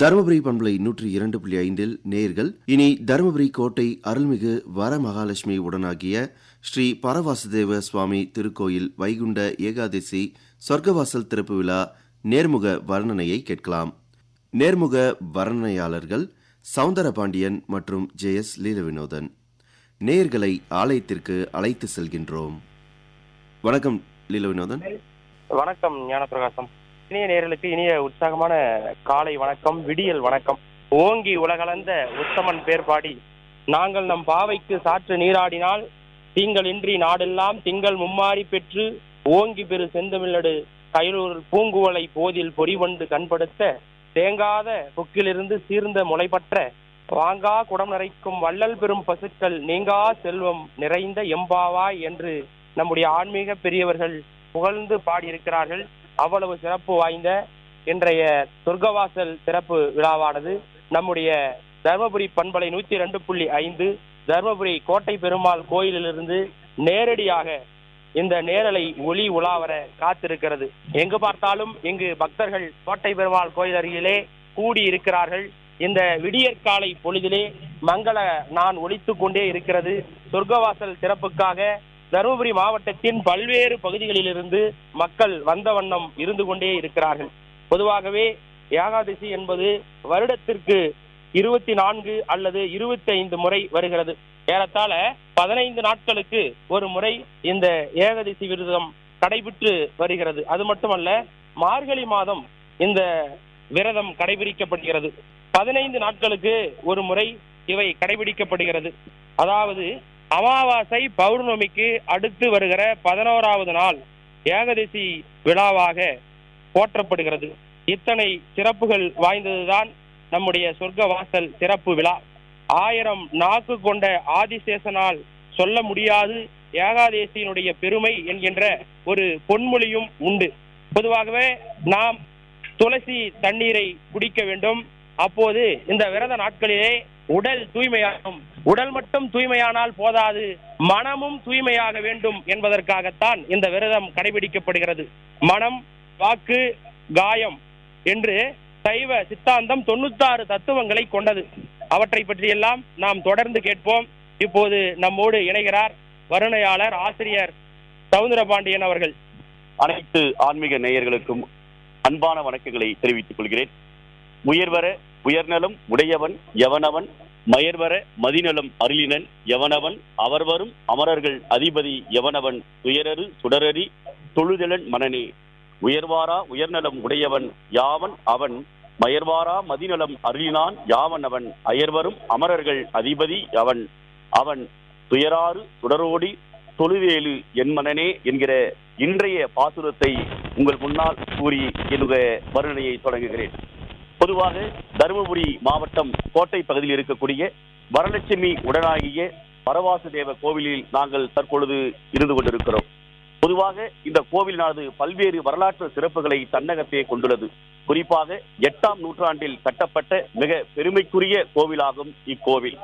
தருமபுரி பண்பலை 102.5 நேயர்கள் இனி தருமபுரி கோட்டை அருள்மிகு வரமகாலட்சுமி உடனாகிய ஸ்ரீ பரவாசுதேவ சுவாமி திருக்கோயில் வைகுண்ட ஏகாதசி சொர்க்கவாசல் திறப்பு விழா நேர்முக வர்ணனையை கேட்கலாம். நேர்முக வர்ணனையாளர்கள் சவுந்தரபாண்டியன் மற்றும் ஜெயஸ் லீலவினோதன். நேயர்களை ஆலயத்திற்கு அழைத்து செல்கின்றோம். வணக்கம் லீலவினோதன். வணக்கம் ஞானப்பிரகாசம். இனிய நேயர்களுக்கு இனிய உற்சாகமான காலை வணக்கம், விடியல் வணக்கம். ஓங்கி உலகளந்த உத்தமன் பேர் பாடி நாங்கள் நம் பாவைக்கு சாற்று நீராடினால் தீங்களின்றி நாடெல்லாம் திங்கள் மும்மாறி பெற்று ஓங்கி பெரு செந்தமிழடு கைலூர் பூங்குவலை போதில் பொறிவண்டு கண்படுத்த தேங்காத கொக்கிலிருந்து சீர்ந்த முளைப்பற்ற வாங்கா குடம் நிறைக்கும் வள்ளல் பெரும் பசுக்கள் நீங்கா செல்வம் நிறைந்த எம்பாவாய் என்று நம்முடைய ஆன்மீக பெரியவர்கள் புகழ்ந்து பாடியிருக்கிறார்கள். அவ்வளவு சிறப்பு வாய்ந்த இன்றைய சொர்க்கவாசல் சிறப்பு விழாவானது நம்முடைய தர்மபுரி பண்பலை 102.5 தர்மபுரி கோட்டை பெருமாள் கோயிலிலிருந்து நேரடியாக இந்த நேரலை ஒளி உலாவர காத்திருக்கிறது. எங்கு பார்த்தாலும் இங்கு பக்தர்கள் கோட்டை பெருமாள் கோயில் அருகிலே கூடி இருக்கிறார்கள். இந்த விடியற்காலை பொழுதிலே மங்கள நான் ஒலித்துக் கொண்டே இருக்கிறது. சொர்க்கவாசல் சிறப்புக்காக தருமபுரி மாவட்டத்தின் பல்வேறு பகுதிகளிலிருந்து மக்கள் வந்த வண்ணம் இருந்து கொண்டே இருக்கிறார்கள். பொதுவாகவே ஏகாதசி என்பது வருடத்திற்கு 24 அல்லது 25 முறை வருகிறது. ஏறத்தாழ 15 நாட்களுக்கு ஒரு முறை இந்த ஏகாதசி விரதம் கடைபிடித்து வருகிறது. அது மட்டுமல்ல, மார்கழி மாதம் இந்த விரதம் கடைபிடிக்கப்படுகிறது. 15 நாட்களுக்கு ஒரு முறை இவை கடைபிடிக்கப்படுகிறது. அதாவது அமாவாசை பௌர்ணமிக்கு அடுத்து வருகிற 11வது நாள் ஏகாதசி விழாவாக போற்றப்படுகிறது. இத்தனை சிறப்புகள் வாய்ந்ததுதான் நம்முடைய சொர்க்க வாசல் சிறப்பு விழா. 1000 நாக்கு கொண்ட ஆதிசேஷனால் சொல்ல முடியாது ஏகாதசியினுடைய பெருமை என்கின்ற ஒரு பொன்மொழியும் உண்டு. பொதுவாகவே நாம் துளசி தண்ணீரை குடிக்க வேண்டும். அப்போது இந்த விரத நாட்களிலே உடல் தூய்மையாகும். உடல் மட்டும் தூய்மையானால் போதாது, மனமும் தூய்மையாக வேண்டும் என்பதற்காகத்தான் இந்த விரதம் கடைபிடிக்கப்படுகிறது. மனம், வாக்கு, காயம் என்று சைவ சித்தாந்தம் 96 தத்துவங்களை கொண்டது. அவற்றை பற்றியெல்லாம் நாம் தொடர்ந்து கேட்போம். இப்போது நம்மோடு இணைகிறார் வருணையாளர் ஆசிரியர் சவுந்தரபாண்டியன் அவர்கள். அனைத்து ஆன்மீக நேயர்களுக்கும் அன்பான வணக்கங்களை தெரிவித்துக் கொள்கிறேன். உயர்வர உயர்நலம் உடையவன் எவனவன், மயர்வர மதிநலம் அருளினன் எவனவன், அவர் வரும் அமரர்கள் அதிபதி எவனவன், துயரரு சுடரறி தொழுதலன் மனனே. உயர்வாரா உயர்நலம் உடையவன் யாவன் அவன், மயர்வாரா மதிநலம் அருளினான் யாவன் அவன், அயர்வரும் அமரர்கள் அதிபதி அவன், அவன் துயராறு சுடரோடி தொழுவேலு என் மனனே என்கிற இன்றைய பாசுரத்தை உங்கள் முன்னால் கூறி என்னுடைய வர்ணனையை தொடங்குகிறேன். பொதுவாக தருமபுரி மாவட்டம் கோட்டை பகுதியில் இருக்கக்கூடிய வரலட்சுமி உடனாகிய பரவாசுதேவ கோவிலில் நாங்கள் தற்பொழுது இருந்து கொண்டிருக்கிறோம். பொதுவாக இந்த கோவிலானது பல்வேறு வரலாற்று சிறப்புகளை தன்னகத்தே கொண்டுள்ளது. குறிப்பாக 8ஆம் நூற்றாண்டில் கட்டப்பட்ட மிக பெருமைக்குரிய கோவிலாகும் இக்கோவில்.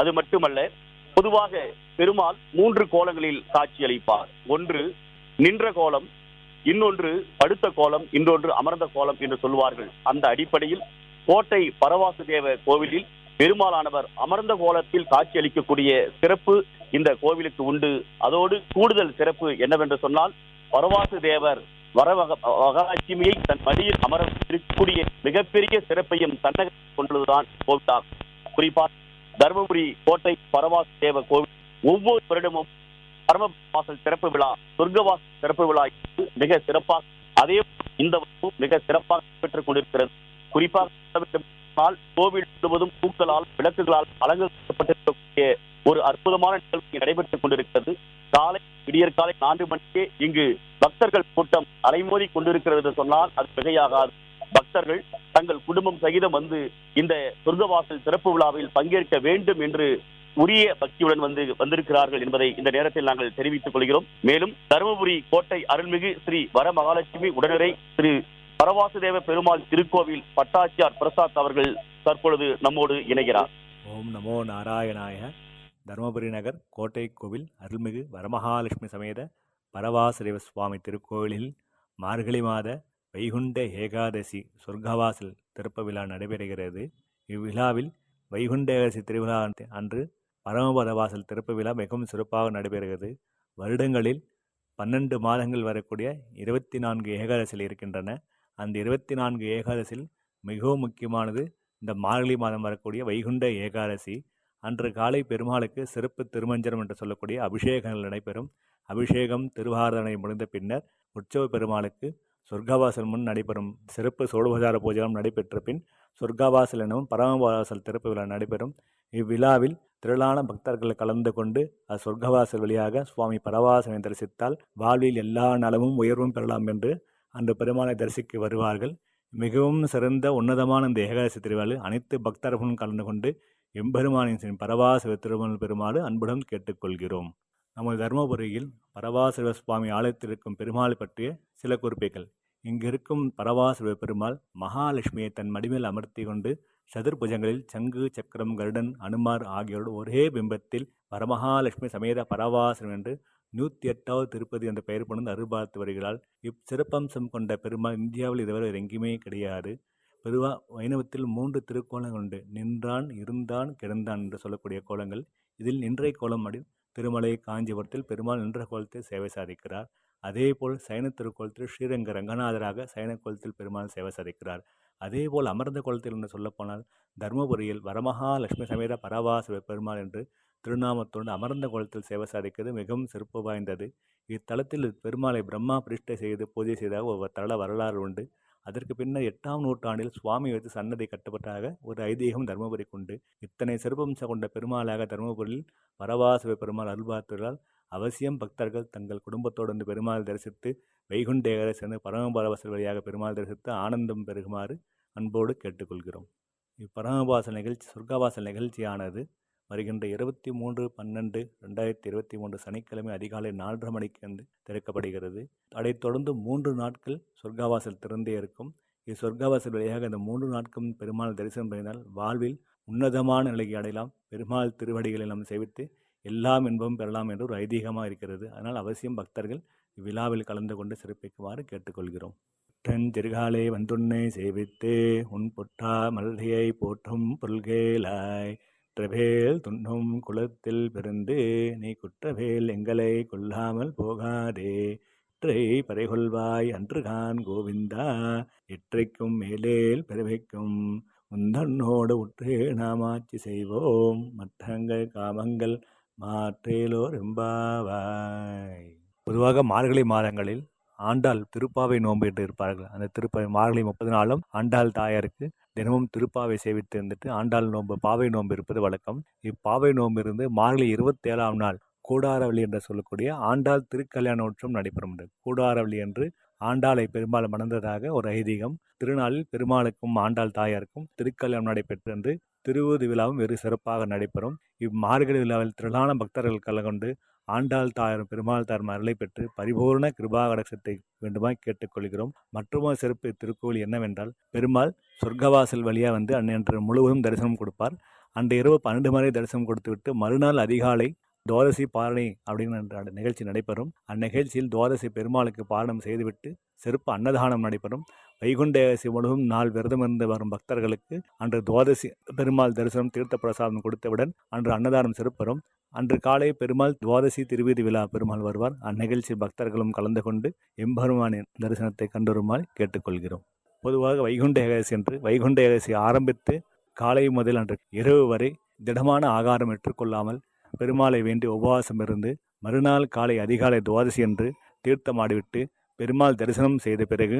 அது மட்டுமல்ல, பொதுவாக பெருமாள் 3 கோலங்களில் காட்சியளிப்பார். ஒன்று நின்ற கோலம், இன்னொன்று படுத்த கோலம், இன்னொன்று அமர்ந்த கோலம் என்று சொல்வார்கள். அந்த அடிப்படையில் கோட்டை பரவாசுதேவ கோவிலில் பெருமாளானவர் அமர்ந்த கோலத்தில் காட்சியளிக்கக்கூடிய சிறப்பு இந்த கோவிலுக்கு உண்டு. அதோடு கூடுதல் சிறப்பு என்னவென்று சொன்னால், பரவாசுதேவர் வரமகாலட்சுமியை தன் மடியில் அமர இருக்கக்கூடிய மிகப்பெரிய சிறப்பையும் தன்னக கொண்டதுதான் கோவிலாகும். குறிப்பாக தர்மபுரி கோட்டை பரவாசுதேவ கோவில் ஒவ்வொரு வருடமும் பரமவாசல் சிறப்பு விழா, சொர்க்கவாசல் சிறப்பு விழா மிக சிறப்பாக, அதே இந்த மிக சிறப்பாக பெற்றுக் கொண்டிருக்கிறது. குறிப்பாக கோவில் முழுவதும் பூக்களால் விளக்குகளால் அலங்கரிக்கப்பட்டிருக்கக்கூடிய ஒரு அற்புதமான நிகழ்ச்சி நடைபெற்றுக் கொண்டிருக்கிறது. காலை விடியற்காலை 4 மணிக்கே இங்கு பக்தர்கள் கூட்டம் அலைமோதி கொண்டிருக்கிறது என்று சொன்னால் அது மிகையாகாது. பக்தர்கள் தங்கள் குடும்பம் சகிதம் வந்து இந்த சொர்க்கவாசல் சிறப்பு விழாவில் பங்கேற்க வேண்டும் என்று உரிய பக்தியுடன் வந்திருக்கிறார்கள் என்பதை இந்த நேரத்தில் நாங்கள் தெரிவித்துக் கொள்கிறோம். மேலும் தருமபுரி கோட்டை அருள்மிகு ஸ்ரீ வரமகாலட்சுமி உடனரை திரு பரவாசுதேவ பெருமாள் திருக்கோவில் பட்டாச்சியார் பிரசாத் அவர்கள் தற்பொழுது நம்மோடு இணைகிறார். ஓம் நமோ நாராயணாய. தருமபுரி நகர் கோட்டை கோவில் அருள்மிகு வரமகாலட்சுமி சமேத பரவாசுதேவ சுவாமி திருக்கோவிலில் மார்கழி மாத வைகுண்ட ஏகாதசி சொர்க்கவாசல் திறப்பு விழா நடைபெறுகிறது. இவ்விழாவில் வைகுண்ட ஏகாதசி திருவிழா அன்று பரமபத வாசல் திறப்பு விழா மிகவும் சிறப்பாக நடைபெறுகிறது. வருடங்களில் 12 மாதங்கள் வரக்கூடிய 24 ஏகாதசிகள் இருக்கின்றன. அந்த 24 ஏகாதசியில் மிகவும் முக்கியமானது இந்த மார்கழி மாதம் வரக்கூடிய வைகுண்ட ஏகாதசி. அன்று காலை பெருமாளுக்கு சிறப்பு திருமஞ்சனம் என்று சொல்லக்கூடிய அபிஷேகங்கள் நடைபெறும். அபிஷேகம் திருவாராதனை முடிந்த பின்னர் உற்சவ பெருமாளுக்கு சொர்க்கவாசல் முன் நடைபெறும் சிறப்பு சோடோபசார பூஜைகளும் நடைபெற்ற பின் சொர்க்கவாசல் எனவும் பரமவாசல் திறப்பு விழா நடைபெறும். இவ்விழாவில் திரளான பக்தர்கள் கலந்து கொண்டு சொர்க்கவாசல் வழியாக சுவாமி பரவாசனை தரிசித்தால் வாழ்வில் எல்லா நலமும் உயர்வும் பெறலாம் என்று அன்று பெருமாளை தரிசிக்க வருவார்கள். மிகவும் சிறந்த உன்னதமான இந்த ஏகாதசி திருவிழாவில் அனைத்து பக்தர்களும் கலந்து கொண்டு எம்பெருமானின் பரவாச திருமண பெருமாள் அன்புடன் கேட்டுக்கொள்கிறோம். நமது தருமபுரியில் பரவாசிவ சுவாமி ஆலயத்தில் இருக்கும் பெருமாள் பற்றிய சில குறிப்புகள். இங்கிருக்கும் பரவாசிவ பெருமாள் மகாலட்சுமியை தன் மடிமேல் அமர்த்தி கொண்டு சதுர்புஜங்களில் சங்கு சக்கரம் கருடன் அனுமார் ஆகியோரோடு ஒரே பிம்பத்தில் வரமகாலட்சுமி சமேத பரவாசிவம் என்று 108வது திருப்பதி என்ற பெயர் கொண்டு அருள்பார்த்து வருகிறாள். இச்சிறப்பம்சம் கொண்ட பெருமாள் இந்தியாவில் இதுவரை எங்கேயுமே கிடையாது. பொதுவாக வைணவத்தில் 3 திருக்கோலங்கள் உண்டு. நின்றான், இருந்தான், கிடந்தான் என்று சொல்லக்கூடிய கோலங்கள். இதில் நின்றை கோலம் திருமலை காஞ்சிபுரத்தில் பெருமாள் நின்ற கோலத்தில் சேவை சாதிக்கிறார். அதேபோல் சைன திருக்கோலத்தில் ஸ்ரீரங்க ரங்கநாதராக சைன கோலத்தில் பெருமாள் சேவை சாதிக்கிறார். அதேபோல் அமர்ந்த கோலத்தில் என்று சொல்லப்போனால் தர்மபுரியில் வரமகாலட்சுமி சமேத பரவாசிவ பெருமாள் என்று திருநாமத்தோடு அமர்ந்த கோலத்தில் சேவை சாதிக்கிறது மிகவும் சிறப்பு வாய்ந்தது. இத்தலத்தில் பெருமாளை பிரம்மா பிரதிஷ்டை செய்து பூஜை செய்தாக ஒரு தல வரலாறு உண்டு. அதற்கு பின்னர் 8ஆம் நூற்றாண்டில் சுவாமி வைத்து சன்னதி கட்டப்பட்டதாக ஒரு ஐதீகம் தர்மபுரிக்கு உண்டு. இத்தனை சிறப்பம்சம் கொண்ட பெருமாளாக தர்மபுரியில் பரவாசிவ பெருமாள் அருள்பார்த்தால் அவசியம் பக்தர்கள் தங்கள் குடும்பத்தோடு வந்து பெருமாள் தரிசித்து வைகுண்ட ஏகாதசி பரமபரவாசல் வழியாக பெருமாள் தரிசித்து ஆனந்தம் பெருகுமாறு அன்போடு கேட்டுக்கொள்கிறோம். இப்பரமபாசல் நிகழ்ச்சி சொர்க்கவாசல் நிகழ்ச்சியானது வருகின்ற 23/12/2023 சனிக்கிழமை அதிகாலை 4:30 மணிக்கு திறக்கப்படுகிறது. அதைத் தொடர்ந்து 3 நாட்கள் சொர்க்கவாசல் திறந்தே இருக்கும். சொர்க்கவாசல் வழியாக இந்த 3 நாட்களும் பெருமாள் தரிசனம் பண்ணினால் வாழ்வில் உன்னதமான நிலையை அடையலாம். பெருமாள் திருவடிகளை நாம் சேவித்து எல்லாம் இன்பமும் பெறலாம் என்று ஒரு ஐதீகமாக இருக்கிறது. அதனால் அவசியம் பக்தர்கள் இவ்விழாவில் கலந்து கொண்டு சிறப்பிக்குமாறு கேட்டுக்கொள்கிறோம். திருகாலே வந்துன்னை சேவித்தே உன் பொற்றா மல்லியை போற்றும் பொருள்கேளாய் குற்றவேல் துண்ணும் குளத்தில் பிறந்து நீ குற்றவேல் எங்களை கொல்லாமல் போகாதே இற்றை பறைகொள்வாய் அன்றுகான் கோவிந்தா இற்றைக்கும் மேலேல் பிறவைக்கும் உந்தன்னோடு உற்றே நாம் ஆட்சி செய்வோம் மற்றங்கள் காமங்கள் மாற்றேலோர் எம்பாவாய். பொதுவாக மார்கழி மாதங்களில் ஆண்டாள் திருப்பாவை நோன்பு என்று இருப்பார்கள். அந்த திருப்பாவை மார்கழி 30 நாளும் ஆண்டாள் தாயாருக்கு தினமும் திருப்பாவை சேவித்து இருந்துட்டு ஆண்டாள் நோன்பு பாவை நோன்பு இருப்பது வழக்கம். இப்பாவை நோன்பு இருந்து மார்கழி 27ஆம் நாள் கூடாரவள்ளி என்று சொல்லக்கூடிய ஆண்டாள் திருக்கல்யாண உற்சவம் நடைபெறும். கூடாரவள்ளி என்று ஆண்டாளை பெருமாள் மணந்ததாக ஒரு ஐதீகம். திருநாளில் பெருமாளுக்கும் ஆண்டாள் தாயாருக்கும் திருக்கல்யாணம் நடைபெற்று என்று திருவூது விழாவும் வெறு சிறப்பாக நடைபெறும். இம்மார்கழி விழாவில் திரளான பக்தர்கள் கலந்து ஆண்டாள் தாயாரும் பெருமாள் தாயாரும் அருளை பெற்று பரிபூர்ண கிருபா கடாட்சத்தை வேண்டுமாய் கேட்டுக்கொள்கிறோம். மற்றொரு சிறப்பு திருக்கோவில் என்னவென்றால் பெருமாள் சொர்க்கவாசல் வழியாக வந்து அன்று முழுவதும் தரிசனம் கொடுப்பார். அன்று இரவு 12 மணி தரிசனம் கொடுத்துவிட்டு மறுநாள் அதிகாலை துவாதசி பாரணி அப்படின்னு நிகழ்ச்சி நடைபெறும். அந்நிகழ்ச்சியில் துவாதசி பெருமாளுக்கு பாரணம் செய்துவிட்டு சிறப்பு அன்னதானம் நடைபெறும். வைகுண்ட ஏகாதசி முழுவதும் நாள் விரதமிருந்து வரும் பக்தர்களுக்கு அன்று துவாதசி பெருமாள் தரிசனம் தீர்த்த பிரசாதம் கொடுத்தவுடன் அன்று அன்னதானம் சிறப்பெறும். அன்று காலை பெருமாள் துவாதசி திருவீதி விழா பெருமாள் வருவார். அந்நிகழ்ச்சி பக்தர்களும் கலந்து கொண்டு எம்பெருமானின் தரிசனத்தை கண்டுருமாறு கேட்டுக்கொள்கிறோம். பொதுவாக வைகுண்ட ஏகாதசி என்று வைகுண்ட ஏகாதசி ஆரம்பித்து காலை முதல் அன்று இரவு வரை திடமான ஆகாரம் ஏற்றுக்கொள்ளாமல் பெருமாளை வேண்டி உபவாசம் இருந்து மறுநாள் காலை அதிகாலை துவாதசி என்று தீர்த்தமாடிவிட்டு பெருமாள் தரிசனம் செய்த பிறகு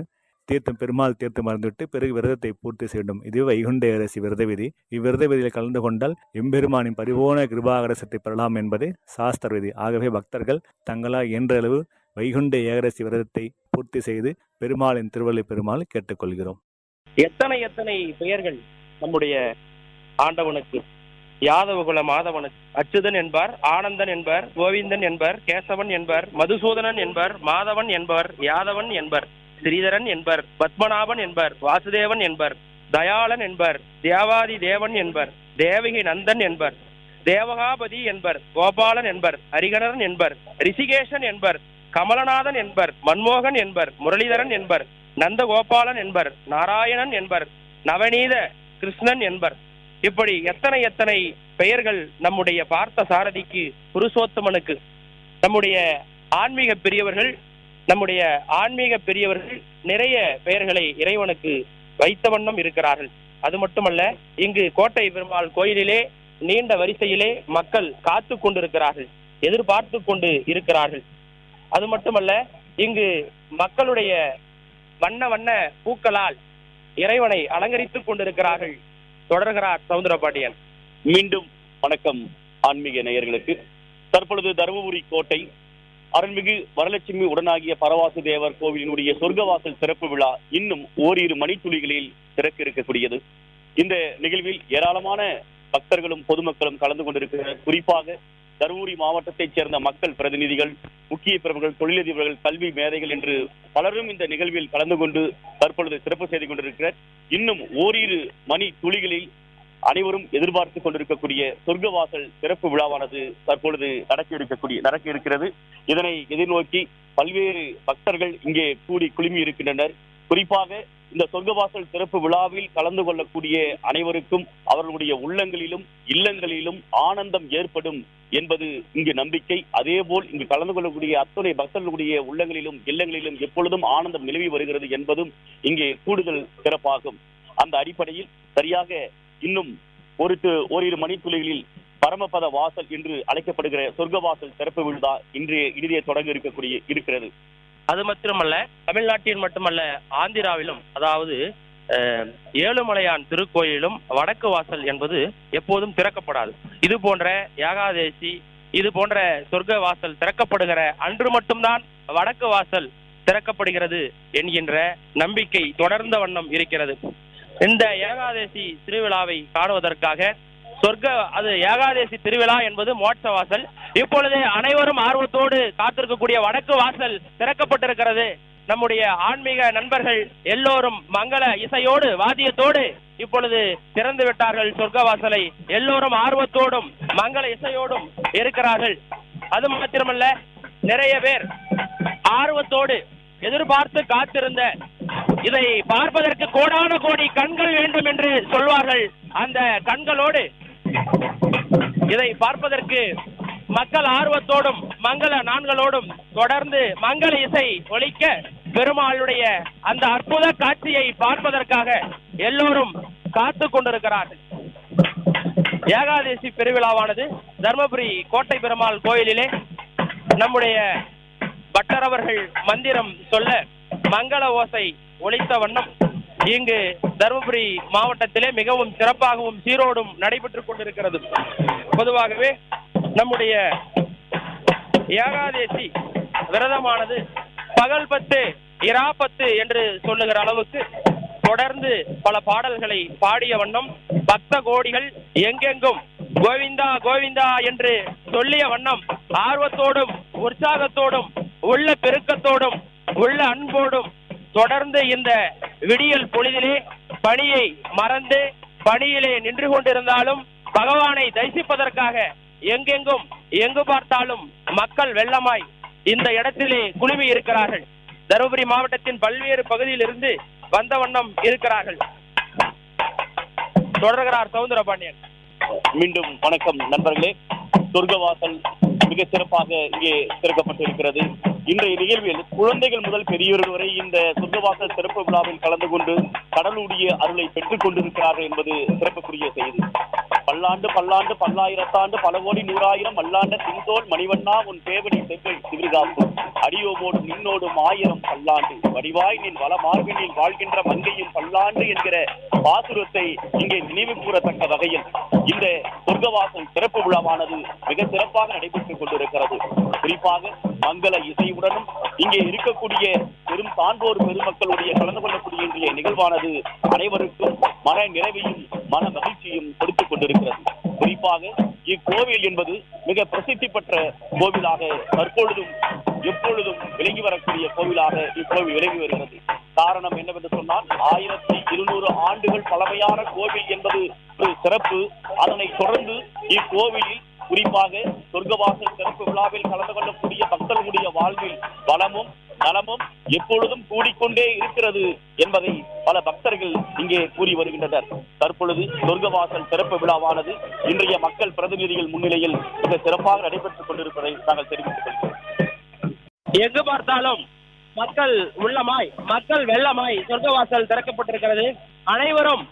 பெருமாள் தீர்த்தம் மறந்துவிட்டு பிறகு விரதத்தை பூர்த்தி செய்யும். இது வைகுண்ட ஏகாதசி விரத விதி. இவ்விரத விதியில் கலந்து கொண்டால் எம்பெருமானின் பரிபூர்ண கிருபாகரசத்தை பெறலாம் என்பது சாஸ்திர விதி. ஆகவே பக்தர்கள் தங்களால் இயன்ற அளவு வைகுண்ட ஏகாதசி விரதத்தை பூர்த்தி செய்து பெருமாளின் திருவள்ளி பெருமாள் கேட்டுக்கொள்கிறோம். எத்தனை எத்தனை பெயர்கள் நம்முடைய ஆண்டவனுக்கு! யாதவகுல மாதவனுக்கு அச்சுதன் என்பார், ஆனந்தன் என்பர், கோவிந்தன் என்பர், கேசவன் என்பர், மதுசூதனன் என்பர், மாதவன் என்பர், யாதவன் என்பர், ஸ்ரீதரன் என்பர், பத்மநாபன் என்பர், வாசுதேவன் என்பர், தயாளன் என்பர், தேவாதி தேவன் என்பர், தேவகி நந்தன் என்பர், தேவகாபதி என்பர், கோபாலன் என்பர், ஹரிகணன் என்பர், ரிஷிகேஷன் என்பர், கமலநாதன் என்பர், மன்மோகன் என்பர், முரளிதரன் என்பர், நந்தகோபாலன் என்பர், நாராயணன் என்பர், நவநீத கிருஷ்ணன் என்பர். இப்படி எத்தனை எத்தனை பெயர்கள் நம்முடைய பார்த்த சாரதிக்கு, புருஷோத்தமனுக்கு. நம்முடைய ஆன்மீக பெரியவர்கள் நிறைய பெயர்களை இறைவனுக்கு வைத்த வண்ணம் இருக்கிறார்கள். அது மட்டுமல்ல, இங்கு கோட்டை பெருமாள் கோயிலிலே நீண்ட வரிசையிலே மக்கள் காத்து கொண்டிருக்கிறார்கள், எதிர்பார்த்து கொண்டு இருக்கிறார்கள். அது மட்டுமல்ல, இங்கு மக்களுடைய வண்ண வண்ண பூக்களால் இறைவனை அலங்கரித்துக் கொண்டிருக்கிறார்கள். தொடர்கிறார் சவுந்தரபாண்டியன். மீண்டும் வணக்கம் ஆன்மீக நேயர்களுக்கு. தற்பொழுது தருமபுரி கோட்டை அருள்மிகு வரலட்சுமி உடனாகிய பரவாசு தேவர் கோவிலினுடைய சொர்க்கவாசல் சிறப்பு விழா இன்னும் ஓரிரு மணித்துளிகளில் திறக்க இருக்கக்கூடியது. இந்த நிகழ்வில் ஏராளமான பக்தர்களும் பொதுமக்களும் கலந்து கொண்டிருக்கிறார். குறிப்பாக தருமபுரி மாவட்டத்தைச் சேர்ந்த மக்கள் பிரதிநிதிகள், முக்கிய பிரமுகர்கள், தொழிலதிபர்கள், கல்வி மேதைகள் என்று பலரும் இந்த நிகழ்வில் கலந்து கொண்டு தற்பொழுது சிறப்பு செய்து கொண்டிருக்கிறார். இன்னும் ஓரிரு மணி துளிகளில் அனைவரும் எதிர்பார்த்து கொண்டிருக்கக்கூடிய சொர்க்கவாசல் சிறப்பு விழாவானது தற்பொழுது நடக்க இருக்கிறது. இதனை எதிர்நோக்கி பல்வேறு பக்தர்கள் இங்கே கூடி குழுமி இருக்கின்றனர். குறிப்பாக இந்த சொர்க்கவாசல் சிறப்பு விழாவில் கலந்து கொள்ளக்கூடிய அனைவருக்கும் அவர்களுடைய உள்ளங்களிலும் இல்லங்களிலும் ஆனந்தம் ஏற்படும் என்பது இங்கு நம்பிக்கை. அதேபோல் இங்கு கலந்து கொள்ளக்கூடிய அத்தனை பக்தர்களுடைய உள்ளங்களிலும் இல்லங்களிலும் எப்பொழுதும் ஆனந்தம் நிலவி வருகிறது என்பதும் இங்கே கூடுதல் சிறப்பாகும். அந்த அடிப்படையில் சரியாக இன்னும் ஓரிரு மணித்துளிகளில் பரமபத வாசல் என்று அழைக்கப்படுகிற சொர்க்கவாசல் சிறப்பு விழா இன்றைய இறுதியை தொடங்க இருக்கிறது. அது மட்டுமல்ல, தமிழ்நாட்டில் மட்டுமல்ல, ஆந்திராவிலும், அதாவது ஏழுமலையான் திருக்கோயிலும் வடக்கு வாசல் என்பது எப்போதும் திறக்கப்படாது. இது போன்ற யாகாதேசி, இது போன்ற சொர்க்க வாசல் திறக்கப்படுகிற அன்று மட்டும்தான் வடக்கு வாசல் திறக்கப்படுகிறது என்கின்ற நம்பிக்கை தொடர்ந்த வண்ணம் இருக்கிறது. இந்த ஏகாதேசி திருவிழாவை காணுவதற்காக அது ஏகாதேசி திருவிழா என்பது மோட்ச வாசல். இப்பொழுது அனைவரும் ஆர்வத்தோடு காத்திருக்கக்கூடிய வடக்கு வாசல் திறக்கப்பட்டிருக்கிறது. நம்முடைய ஆன்மீக நண்பர்கள் எல்லோரும் மங்கள இசையோடு வாத்தியத்தோடு இப்பொழுது திறந்து விட்டார்கள் சொர்க்க வாசலை. எல்லோரும் ஆர்வத்தோடும் மங்கள இசையோடும் இருக்கிறார்கள். அது மாத்திரமல்ல, நிறைய பேர் ஆர்வத்தோடு எதிர்பார்த்து காத்திருந்த, இதை பார்ப்பதற்கு கோடான கோடி கண்கள் வேண்டும் என்று சொல்வார்கள். அந்த கண்களோடு இதை பார்ப்பதற்கு மக்கள் ஆர்வத்தோடும் மங்கள நான்களோடும் தொடர்ந்து மங்கள இசை ஒலிக்க பெருமாளுடைய அந்த அற்புத காட்சியை பார்ப்பதற்காக எல்லோரும் காத்து கொண்டிருக்கிறார்கள். ஏகாதேசி பெருவிழாவானது தர்மபுரி கோட்டை பெருமாள் கோயிலிலே நம்முடைய பட்டர் அவர்கள் மந்திரம் சொல்ல மங்கள ஓசை ஒலித்த வண்ணம் இங்கு தருமபுரி மாவட்டத்திலே மிகவும் சிறப்பாகவும் சீரோடும் நடைபெற்றுக் கொண்டிருக்கிறது. பொதுவாகவே நம்முடைய ஏகாதேசி விரதமானது பகல் 10 இரா 10 என்று சொல்லுகிற அளவுக்கு தொடர்ந்து பல பாடல்களை பாடிய வண்ணம் பக்த கோடிகள் எங்கெங்கும் கோவிந்தா கோவிந்தா என்று சொல்லிய வண்ணம் ஆர்வத்தோடும் உற்சாகத்தோடும் உள்ள பெருக்கத்தோடும் உள்ள அன்போடும் தொடர்ந்து இந்த விடியல் பொழுதிலே பணியை மறந்து பணியிலே நின்று கொண்டிருந்தாலும் பகவானை தரிசிப்பதற்காக எங்கெங்கும் எங்கு பார்த்தாலும் மக்கள் வெள்ளமாய் இந்த இடத்திலே குழுமி இருக்கிறார்கள். தருமபுரி மாவட்டத்தின் பல்வேறு பகுதியில் இருந்து வந்த வண்ணம் இருக்கிறார்கள். தொடர்கிறார் சவுந்தரபாண்டியன். மீண்டும் வணக்கம் நண்பர்களே. சொர்க்கவாசல் மிக சிறப்பாக இங்கே திறக்கப்பட்டிருக்கிறது. இன்றைய நிகழ்வில் குழந்தைகள் முதல் பெரியவர்கள் வரை இந்த சொர்க்கவாசல் சிறப்பு விழாவில் கலந்து கொண்டு கடலுடைய அருளை பெற்றுக் கொண்டிருக்கிறார்கள் என்பது சிறப்புக்குரிய செய்தி. பல்லாண்டு பல்லாண்டு பல்லாயிரத்தாண்டு பல கோடி நூறாயிரம் மல்லாண்ட திங்கோல் மணிவண்ணா உன் தேவடி செவ்வை சிவிகாப்பு அடியோமோடு நின்னோடும் 1000 பல்லாண்டு வடிவாய் நின் வள மார்பினில் வாழ்கின்ற மங்கையும் பல்லாண்டு என்கிற பாசுரத்தை இங்கே நினைவு கூறத்தக்க வகையில் இந்த சொர்க்கவாசல் சிறப்பு விழாவானது மிக சிறப்பாக நடைபெற்றுக் கொண்டிருக்கிறது. குறிப்பாக மங்கள இசையுடனும் இங்கே இருக்கக்கூடிய பெரும் சான்றோர் பெருமக்களுடைய கலந்து கொள்ளக்கூடிய இன்றைய நிகழ்வானது அனைவருக்கும் மன நிறைவையும் மன மகிழ்ச்சியும் கொடுத்துக் கொண்டிருக்கிறது. குறிப்பாக இக்கோவில் என்பது மிக பிரசித்தி பெற்ற கோவிலாக தற்பொழுதும் எப்பொழுதும் விளங்கி வரக்கூடிய கோவிலாக இக்கோவில் விளங்கி வருகிறது. காரணம் என்னவென்று சொன்னால் 1200 ஆண்டுகள் பழமையான கோவில் என்பது ஒரு சிறப்பு. அதனை தொடர்ந்து இக்கோவிலில் குறிப்பாக சொர்க்கவாசல் சிறப்பு விழாவில் கலந்து கொள்ளக்கூடிய பக்தர்களுடைய வாழ்வில் வளமும் நலமும் எப்பொழுதும் கூடிக்கொண்டே இருக்கிறது என்பதை பல பக்தர்கள் இங்கே கூறி வருகின்றனர். தற்பொழுது சொர்க்கவாசல் திறப்பு விழாவானது இன்றைய மக்கள் பிரதிநிதிகள் முன்னிலையில் மிக சிறப்பாக நடைபெற்றுக் கொண்டிருப்பதை நாங்கள் தெரிவித்துக் கொள்கிறோம். எங்கு பார்த்தாலும் மக்கள் உள்ளமாய், மக்கள் வெள்ளமாய் சொர்க்கவாசல் திறக்கப்பட்டிருக்கிறது. அனைவரும்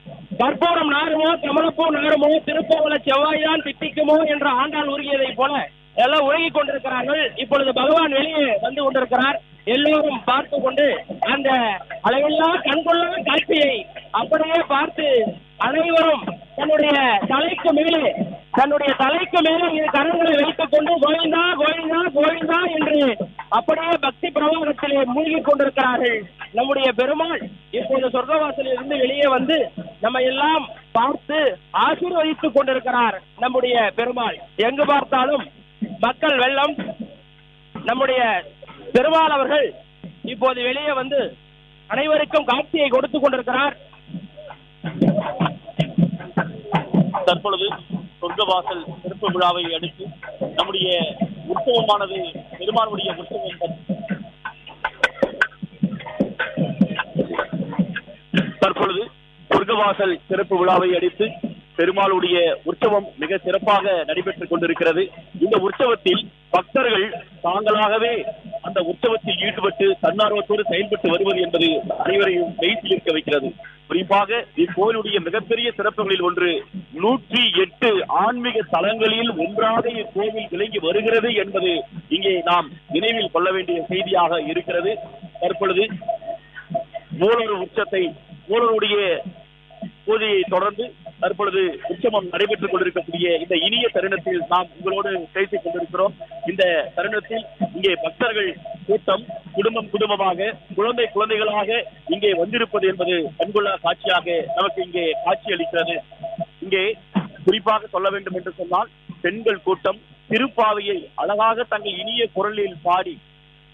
கற்பூரம் நாருமோ, கமலப்பூ நாருமோ, திருப்போவல செவ்வாய்தான் திட்டிக்குமோ என்ற ஆண்டாள் உருகியதை போல எல்லாம் உருகிக் கொண்டிருக்கிறார்கள். இப்பொழுது பகவான் வெளியே வந்து கொண்டிருக்கிறார். எல்லோரும் பார்த்து கொண்டு அந்த அளவில்லா கண்கொள்ளா காட்சியை அப்படியே பார்த்து அனைவரும் தன்னுடைய தலைக்கு மேலே இரு கரங்களை வைத்துக் கொண்டு கோவிந்தா கோவிந்தா கோவிந்தா என்று அப்படியே பக்தி பிரவாகத்திலே மூழ்கிக் கொண்டிருக்கிறார்கள். நம்முடைய பெருமாள் இப்போது சொர்க்கவாசலில் இருந்து வெளியே வந்து நம்ம எல்லாம் பார்த்து ஆசீர்வதித்துக் கொண்டிருக்கிறார். நம்முடைய பெருமாள் எங்கு பார்த்தாலும் மக்கள் வெள்ளம். நம்முடைய பெருமாள் அவர்கள் இப்போது வெளியே வந்து அனைவருக்கும் காட்சியை கொடுத்துக் கொண்டிருக்கிறார். தற்பொழுது சொர்க்கவாசல் திறப்பு விழாவை அடுத்து நம்முடைய உற்சவமானது பெருமாளுடைய உற்சவம். தற்பொழுது சொர்க்கவாசல் திறப்பு விழாவை அடுத்து பெருமாளுடைய உற்சவம் மிக சிறப்பாக நடைபெற்றுக் கொண்டிருக்கிறது. இந்த உற்சவத்தில் பக்தர்கள் தாங்களாகவே அந்த உற்சவத்தில் ஈடுபட்டு தன்னார்வத்தோடு செயல்பட்டு வருவது என்பது அனைவரையும் மெய்சிலிருக்க வைக்கிறது. குறிப்பாக இக்கோயிலுடைய மிகப்பெரிய சிறப்புகளில் ஒன்று 108 ஆன்மீக தலங்களில் ஒன்றாக இக்கோவில் விளங்கி வருகிறது என்பது இங்கே நாம் நினைவில் கொள்ள வேண்டிய செய்தியாக இருக்கிறது. தற்பொழுது மூலருடைய பூஜையை தொடர்ந்து தற்பொழுது உற்சவம் நடைபெற்றுக் கொண்டிருக்கக்கூடிய இந்த இனிய தருணத்தில் நாம் உங்களோடு பேசிக் கொண்டிருக்கிறோம். இந்த தருணத்தில் இங்கே பக்தர்கள் கூட்டம் குடும்பமாக குழந்தைகளாக இங்கே வந்திருப்பது என்பது கண்கொள்ளா காட்சியாக நமக்கு இங்கே காட்சி அளிக்கிறது. இங்கே குறிப்பாக சொல்ல வேண்டும் என்று சொன்னால் பெண்கள் கூட்டம் திருப்பாவையை அழகாக தங்கள் இனிய குரலில் பாடி,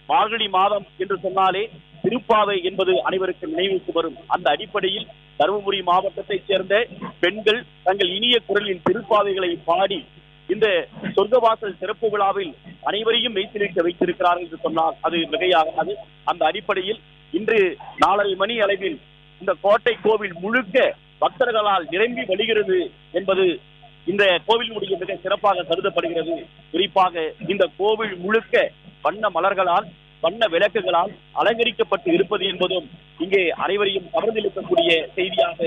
மார்கழி மாதம் என்று சொன்னாலே திருப்பாவை என்பது அனைவருக்கும் நினைவுக்கு வரும். அந்த அடிப்படையில் தருமபுரி மாவட்டத்தைச் சேர்ந்த பெண்கள் தங்கள் இனிய குரலின் திருப்பாவைகளை பாடி இந்த சொர்க்கவாசல் சிறப்பு விழாவில் அனைவரையும் மெய்சிலிருக்க வைத்திருக்கிறார்கள் என்று சொன்னால் அது மிகையாகாது. அந்த அடிப்படையில் இன்று 4:30 மணி அளவில் இந்த கோட்டை கோவில் முழுக்க பக்தர்களால் நிரம்பி வழிகிறது என்பது இந்த கோவிலுடைய மிக சிறப்பாக கருதப்படுகிறது. குறிப்பாக இந்த கோவில் முழுக்க வண்ண மலர்களால், வண்ண விளக்குகளால் அலங்கரிக்கப்பட்டு இருப்பது என்பதும் இங்கே அனைவரையும் கவர்ந்திழுக்கக்கூடிய செய்தியாக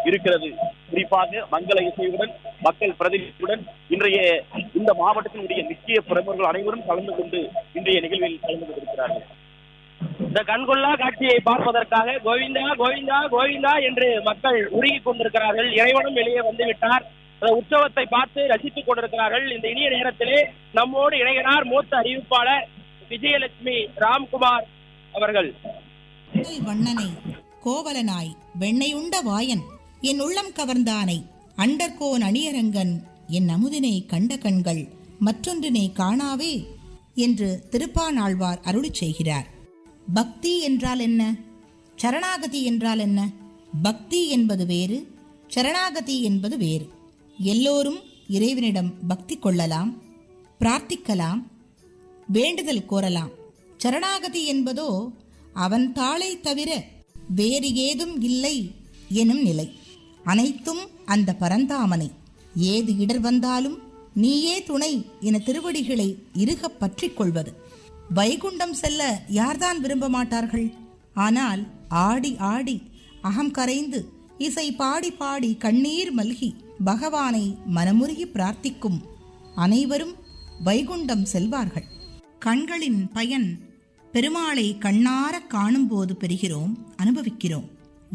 இருக்கிறது. குறிப்பாக மங்கள இசையுடன், மக்கள் பிரதிநிதியுடன் இன்றைய இந்த மாவட்டத்தினுடைய முக்கிய பிரமுகர்கள் அனைவரும் கலந்து கொண்டு இன்றைய நிகழ்வில் கலந்து கொண்டிருக்கிறார்கள். இந்த கண்கொள்ளா காட்சியை பார்ப்பதற்காக கோவிந்தா கோவிந்தா கோவிந்தா என்று மக்கள் உருகிக் கொண்டிருக்கிறார்கள். இறைவனும் வெளியே வந்துவிட்டார். உற்சவத்தை பார்த்து ரசித்துக் கொண்டிருக்கிறார்கள். இந்த இனிய நேரத்திலே நம்மோடு இணைகிறார் மூத்த அறிவிப்பாளர் விஜயலட்சுமி ராம்குமார் அவர்கள். வண்ணனை கோவலனாய் வெண்ணையுண்ட வாயன் என் உள்ளம் கவர்ந்தானை அண்டர்கோன் அணியரங்கன் என் அமுதினை கண்ட கண்கள் மற்றொன்றினை காணாவே என்று திருப்பானாழ்வார் அருளிச் செய்கிறார். பக்தி என்றால் என்ன? சரணாகதி என்றால் என்ன? பக்தி என்பது வேறு, சரணாகதி என்பது வேறு. எல்லோரும் இறைவனிடம் பக்தி கொள்ளலாம், பிரார்த்திக்கலாம், வேண்டுதல் கோரலாம். சரணாகதி என்பதோ அவன் தாளை தவிர வேறு ஏதும் இல்லை எனும் நிலை. அனைத்தும் அந்த பரந்தாமனை. ஏது இடர் வந்தாலும் நீயே துணை என திருவடிகளை இறுகப் பற்றிக் கொள்வது. வைகுண்டம் செல்ல யார்தான் விரும்ப மாட்டார்கள்? ஆனால் ஆடி ஆடி அகம் கரைந்து இசை பாடி பாடி கண்ணீர் மல்கி பகவானை மனமுருகி பிரார்த்திக்கும் அனைவரும் வைகுண்டம் செல்வார்கள். கண்களின் பயன் பெருமாளை கண்ணார காணும்போது பெறுகிறோம், அனுபவிக்கிறோம்.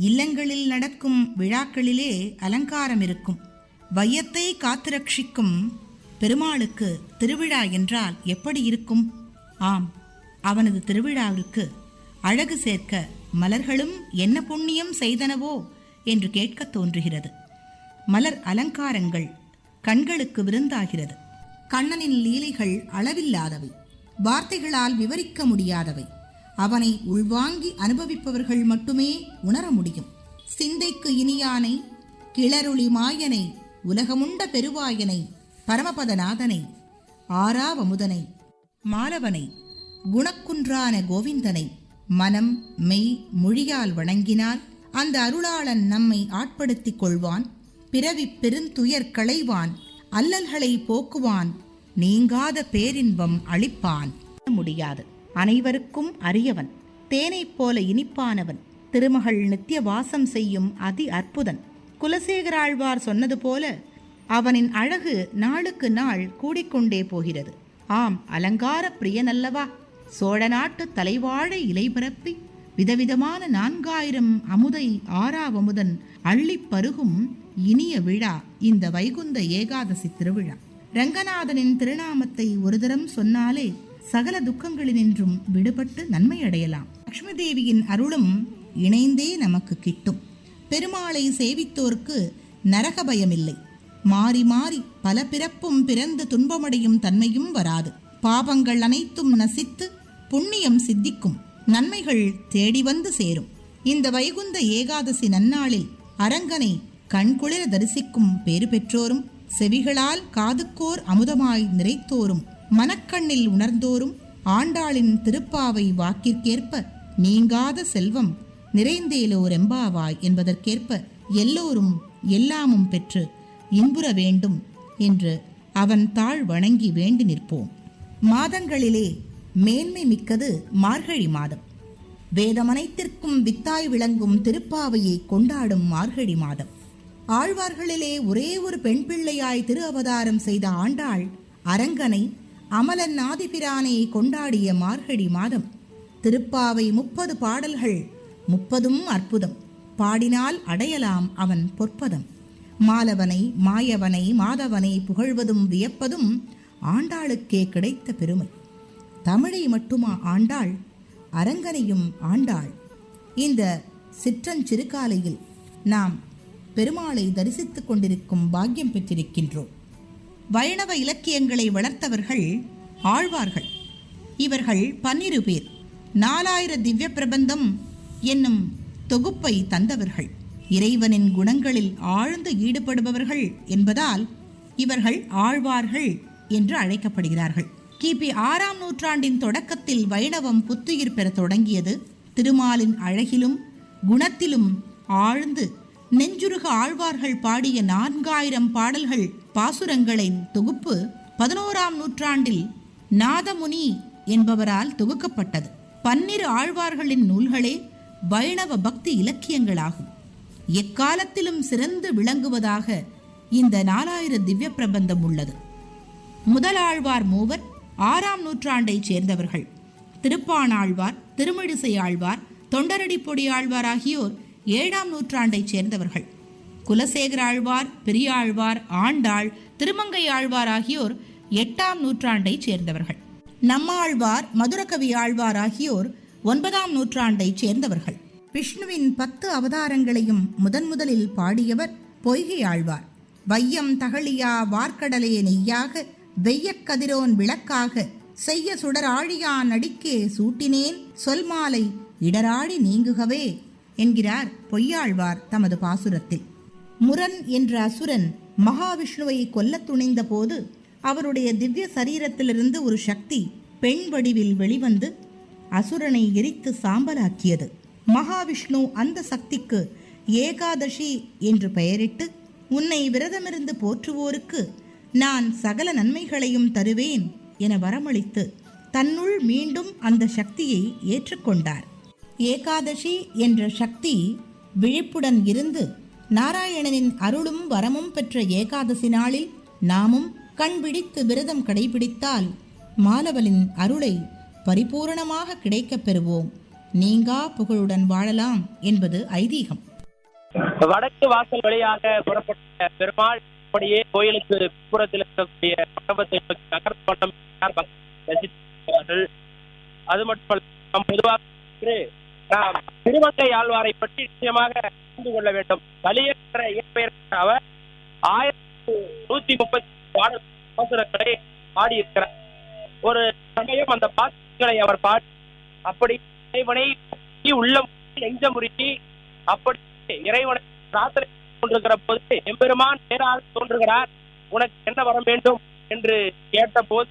இல்லங்களில் நடக்கும் விழாக்களிலே அலங்காரம் இருக்கும். வையத்தை காத்து ரட்சிக்கும் பெருமாளுக்கு திருவிழா என்றால் எப்படி இருக்கும்? ஆம், அவனது திருவிழாவிற்கு அழகு சேர்க்க மலர்களும் என்ன புண்ணியம் செய்தனவோ என்று கேட்க தோன்றுகிறது. மலர் அலங்காரங்கள் கண்களுக்கு விருந்தாகிறது. கண்ணனின் லீலைகள் அளவில்லாதவை, வார்த்தைகளால் விவரிக்க முடியாதவை. அவனை உள்வாங்கி அனுபவிப்பவர்கள் மட்டுமே உணர முடியும். சிந்தைக்கு இனியானை, கிளருளி மாயனை, உலகமுண்ட பெருவாயனை, பரமபதநாதனை, ஆராவமுதனை, மாலவனை, குணக்குன்றான கோவிந்தனை, மனம் மெய் மொழியால் வணங்கினால் அந்த அருளாளன் நம்மை ஆட்படுத்திக் கொள்வான். பிறவி பெருந்துயர் களைவான், அல்லல்களை போக்குவான், நீங்காத பேரின்பம் அளிப்பான். முடியாது, அனைவருக்கும் அரியவன், தேனைப் போல இனிப்பானவன், திருமகள் நித்திய வாசம் செய்யும் அதி அற்புதன். குலசேகராழ்வார் சொன்னது போல அவனின் அழகு நாளுக்கு நாள் கூடிக்கொண்டே போகிறது. ஆம், அலங்கார பிரியனல்லவா? சோழ நாட்டு தலைவாழை இலை பரப்பி விதவிதமான 4000 அமுதை ஆறாவமுதன் அள்ளிப் பருகும் இனிய விழா இந்த வைகுந்த ஏகாதசி திருவிழா. ரங்கநாதனின் திருநாமத்தை ஒரு தரம் சொன்னாலே சகல துக்கங்களினின்றும் விடுபட்டு நன்மை அடையலாம். லட்சுமி தேவியின் அருளும் இணைந்தே நமக்கு கிட்டும். பெருமாளை சேவித்தோர்க்கு நரக பயமில்லை. மாறி மாறி பல பிறப்பும் பிறந்து துன்பமடையும் தன்மையும் வராது. பாபங்கள் அனைத்தும் நசித்து புண்ணியம் சித்திக்கும், நன்மைகள் தேடி வந்து சேரும். இந்த வைகுந்த ஏகாதசி நன்னாளில் அரங்கனை கண்குளிர தரிசிக்கும் பேறு பெற்றோரும், செவிகளால் காதுக்கோர் அமுதமாய் நிறைத்தோரும், மனக்கண்ணில் உணர்ந்தோரும், ஆண்டாளின் திருப்பாவை வாக்கிற்கேற்ப நீங்காத செல்வம் நிறைந்தேலோர் எம்பாவாய் என்பதற்கேற்ப எல்லோரும் எல்லாமும் பெற்று இன்புற வேண்டும் என்று அவன் தாழ் வணங்கி வேண்டி நிற்போம். மாதங்களிலே மேன்மை மிக்கது மார்கழி மாதம். வேதமனைத்திற்கும் வித்தாய் விளங்கும் திருப்பாவையை கொண்டாடும் மார்கழி மாதம். ஆழ்வார்களிலே ஒரே ஒரு பெண் பிள்ளையாய் திரு அவதாரம் செய்த ஆண்டாள் அரங்கனை அமலன் ஆதிபிரானை கொண்டாடிய மார்கழி மாதம். திருப்பாவை 30 பாடல்கள், 30ம் அற்புதம். பாடினால் அடையலாம் அவன் பொற்பதம். மாலவனை மாயவனை மாதவனை புகழ்வதும் வியப்பதும் ஆண்டாளுக்கே கிடைத்த பெருமை. தமிழை மட்டுமா ஆண்டாள், அரங்கனையும் ஆண்டாள். இந்த சிற்றஞ்சிறுகாலையில் நாம் பெருமாளை தரிசித்துக் கொண்டிருக்கும் பாக்கியம் பெற்றிருக்கின்றோம். வைணவ இலக்கியங்களை வளர்த்தவர்கள் ஆழ்வார்கள். இவர்கள் 12 பேர். 4000 திவ்ய பிரபந்தம் என்னும் தொகுப்பை தந்தவர்கள். இறைவனின் குணங்களில் ஆழ்ந்து ஈடுபடுபவர்கள் என்பதால் இவர்கள் ஆழ்வார்கள் என்று அழைக்கப்படுகிறார்கள். கிபி 6ஆம் நூற்றாண்டின் தொடக்கத்தில் வைணவம் புத்துயிர் பெற தொடங்கியது. திருமாலின் அழகிலும் குணத்திலும் ஆழ்ந்து நெஞ்சுருக ஆழ்வார்கள் பாடிய 4000 பாடல்கள் பாசுரங்களின் தொகுப்பு 11ஆம் நூற்றாண்டில் நாதமுனி என்பவரால் தொகுக்கப்பட்டது. 12 ஆழ்வார்களின் நூல்களே வைணவ பக்தி இலக்கியங்களாகும். எக்காலத்திலும் சிறந்து விளங்குவதாக இந்த 4000 திவ்ய பிரபந்தம் உள்ளது. முதலாழ்வார் மூவர் 6ஆம் நூற்றாண்டைச் சேர்ந்தவர்கள். திருப்பாணாழ்வார், திருமிழிசை ஆழ்வார், தொண்டரடிப்பொடி ஆழ்வார் ஆகியோர் 7ஆம் நூற்றாண்டைச் சேர்ந்தவர்கள். குலசேகர ஆழ்வார், பெரியாழ்வார், ஆண்டாள், திருமங்கை ஆழ்வார் ஆகியோர் 8ஆம் நூற்றாண்டைச் சேர்ந்தவர்கள். நம்மாழ்வார், மதுரகவி ஆழ்வார் ஆகியோர் 9ஆம் நூற்றாண்டைச் சேர்ந்தவர்கள். விஷ்ணுவின் 10 அவதாரங்களையும் முதலில் பாடியவர் பொய்கை ஆழ்வார். வையம் தகழியா வார்க்கடலே நெய்யாக, வெய்யக் கதிரோன் விளக்காக, செய்ய சுடர் ஆழியான் அடிக்கே சூட்டினேன், சொல்மாலை இடராடி நீங்குகவே என்கிறார் பொய்யாழ்வார் தமது பாசுரத்தில். முரன் என்ற அசுரன் மகாவிஷ்ணுவை கொல்ல துணிந்த போது அவருடைய திவ்ய சரீரத்திலிருந்து ஒரு சக்தி பெண் வடிவில் வெளிவந்து அசுரனை எரித்து சாம்பலாக்கியது. மகாவிஷ்ணு அந்த சக்திக்கு ஏகாதசி என்று பெயரிட்டு, உன்னை விரதமிருந்து போற்றுவோருக்கு நான் சகல நன்மைகளையும் தருவேன் என வரமளித்து தன்னுள் மீண்டும் அந்த சக்தியை ஏற்றுக்கொண்டார். ஏகாதசி என்ற சக்தி விழிப்புடன் இருந்து நாராயணனின் அருளும் வரமும் பெற்ற ஏகாதசி நாளில் நாமும் கண் விழித்து விரதம் கடைபிடித்தால் மாலவனின் அருளை பரிபூரணமாக கிடைக்கப் பெறுவோம். நீங்கா புகழுடன் வாழலாம் என்பது ஐதீகம். வடக்கு வாசல் வழியாக புறப்பட்ட பெருமாள் அப்படியே கோயிலுக்கு புறத்தில் இருக்கக்கூடிய மண்டபத்தை நகர்த்தப்பட்டம் ரசித்தார்கள். அது மட்டுமல்ல, பொதுவாக நாம் திருமங்கை ஆழ்வாரை பற்றி நிச்சயமாக தெரிந்து கொள்ள வேண்டும். கலியற்ற இயற்பெயர் அவர் 1130 பாசுரங்களை பாடியிருக்கிறார். ஒரு சமயம் அந்த பாசுரங்களை அவர் பாடி அப்படி இறைவனை உள்ளம் நெஞ்சமுறுத்தி அப்படி இறைவனை பிரார்த்தனை கொண்டிருக்கிற போது எம்பெருமான் நேராக தோன்றுகிறார். உனக்கு என்ன வர வேண்டும் என்று கேட்ட போது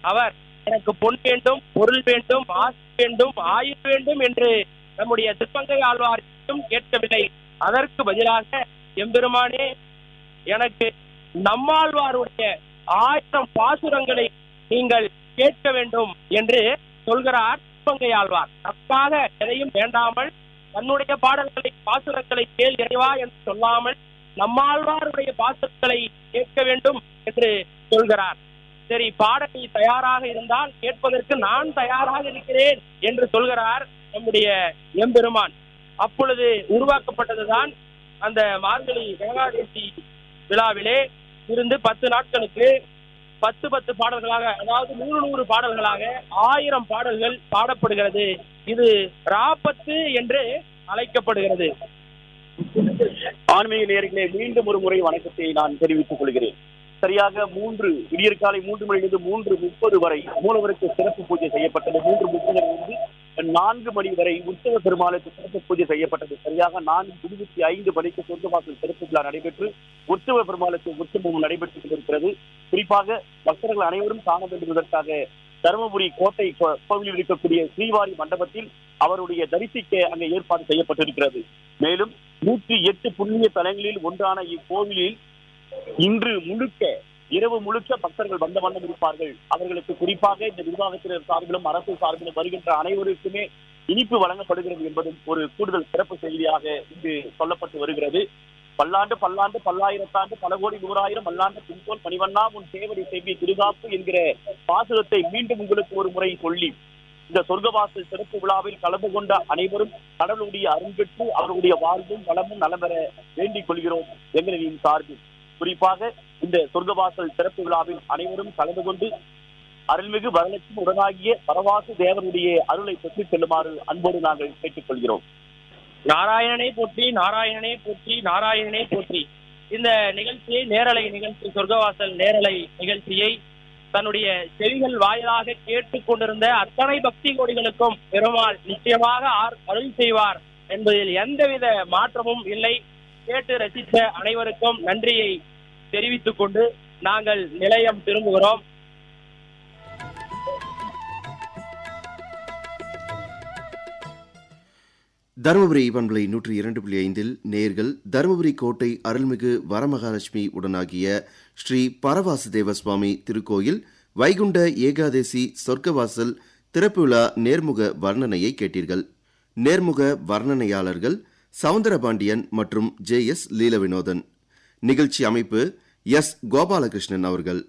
அவர் எனக்கு பொன் வேண்டும், பொருள் வேண்டும், ஆசை வேண்டும், ஆயுள் வேண்டும் என்று நம்முடைய திருமங்கை ஆழ்வார்க்கும் கேட்கவில்லை. அதற்கு பதிலாக எம்பெருமானே, எனக்கு நம்மாழ்வாருடைய 1000 பாசுரங்களை நீங்கள் கேட்க வேண்டும் என்று சொல்கிறார் திருமங்கை ஆழ்வார். தப்பாக எதையும் வேண்டாமல் தன்னுடைய பாடல்களை பாசுரங்களை கேள் இறைவா என்று சொல்லாமல் நம்மாழ்வாருடைய பாசுரங்களை கேட்க வேண்டும் என்று சொல்கிறார். சரி, பாடல் தயாராக இருந்தால் கேட்பதற்கு நான் தயாராக இருக்கிறேன் என்று சொல்கிறார் நம்முடைய எம்பெருமான். அப்பொழுது உருவாக்கப்பட்டதுதான் அந்த மார்கழி ஏகாதசி விழாவிலே இருந்து 10 நாட்களுக்கு 10 பாடல்களாக, அதாவது 100 பாடல்களாக 1000 பாடல்கள் பாடப்படுகிறது. இது ராப்பத்து என்று அழைக்கப்படுகிறது. ஆன்மீக நேயர்களே, மீண்டும் ஒரு முறை வணக்கத்தை நான் தெரிவித்துக் கொள்கிறேன். சரியாக விடியற்காலை 3 மணியிலிருந்து 3:30 வரை மூலவருக்கு சிறப்பு பூஜை செய்யப்பட்டது. 3:30 4 மணி வரை உற்சவ பெருமாளுக்கு சிறப்பு பூஜை செய்யப்பட்டது. சரியாக 4:25 மணிக்கு சொர்க்கவாசல் சிறப்பு விழா நடைபெற்று உற்சவ பெருமாளுக்கு உற்சவம் நடைபெற்றுக் கொண்டிருக்கிறது. குறிப்பாக பக்தர்கள் அனைவரும் காண வேண்டுவதற்காக தருமபுரி கோட்டை கோவிலில் இருக்கக்கூடிய ஸ்ரீவாரி மண்டபத்தில் அவருடைய தரிசிக்க அங்கே ஏற்பாடு செய்யப்பட்டிருக்கிறது. மேலும் 108 புண்ணிய தலங்களில் ஒன்றான இக்கோவிலில் இன்று இரவு முழுக்க பக்தர்கள் வந்த வண்ணம் இருப்பார்கள். அவர்களுக்கு குறிப்பாக இந்த நிர்வாகத்தினர் சார்பிலும் அரசு சார்பிலும் வருகின்ற அனைவருக்குமே இனிப்பு வழங்கப்படுகிறது என்பதும் ஒரு கூடுதல் சிறப்பு செய்தியாக இங்கு சொல்லப்பட்டு வருகிறது. பல்லாண்டு பல்லாண்டு பல்லாயிரத்தாண்டு பல கோடி 100,000 பல்லாண்டு பின்போல் பணிவண்ணா உன் சேவடி செவ்வி திருகாப்பு என்கிற பாசுரத்தை மீண்டும் உங்களுக்கு ஒரு முறை சொல்லி இந்த சொர்க்கவாசல் சிறப்பு விழாவில் கலந்து கொண்ட அனைவரும் கடவுளுடைய அருள் பெற்று அவருடைய வாழ்வும் வளமும் நலம் பெற வேண்டிக் கொள்கிறோம் எங்களின் சார்பில். குறிப்பாக இந்த சொர்க்கவாசல் சிறப்பு விழாவில் அனைவரும் கலந்து கொண்டு அருள்மிகு வரலட்சுமி உடனாகிய பரவாசு தேவனுடைய அருளை பெற்றுச் செல்லுமாறு அன்போடு நாங்கள் கேட்டுக் கொள்கிறோம். நாராயணனை போற்றி, நாராயணனை போற்றி, நாராயணனை போற்றி. இந்த நிகழ்ச்சியை சொர்க்கவாசல் நேரலை நிகழ்ச்சியை தன்னுடைய செவிகள் வாயிலாக கேட்டுக் கொண்டிருந்த அத்தனை பக்தி கோடிகளுக்கும் பெருமாள் நிச்சயமாக அருள் செய்வார் என்பதில் எந்தவித மாற்றமும் இல்லை. கேட்டு ரசித்த அனைவருக்கும் நன்றியை தெரிவித்துக் கொண்டு நாங்கள் நிலையம் திரும்புகிறோம். தருமபுரி பண்பலை 102.5 நேயர்கள் தருமபுரி கோட்டை அருள்மிகு வரமகாலட்சுமி உடனாகிய ஸ்ரீ பரவாசுதேவ சுவாமி திருக்கோயில் வைகுண்ட ஏகாதசி சொர்க்கவாசல் திறப்பு விழா நேர்முக வர்ணனையை கேட்டீர்கள். நேர்முக வர்ணனையாளர்கள் சவுந்தரபாண்டியன் மற்றும் JS லீலவினோதன். நிகழ்ச்சி அமைப்பு S கோபாலகிருஷ்ணன் அவர்கள்.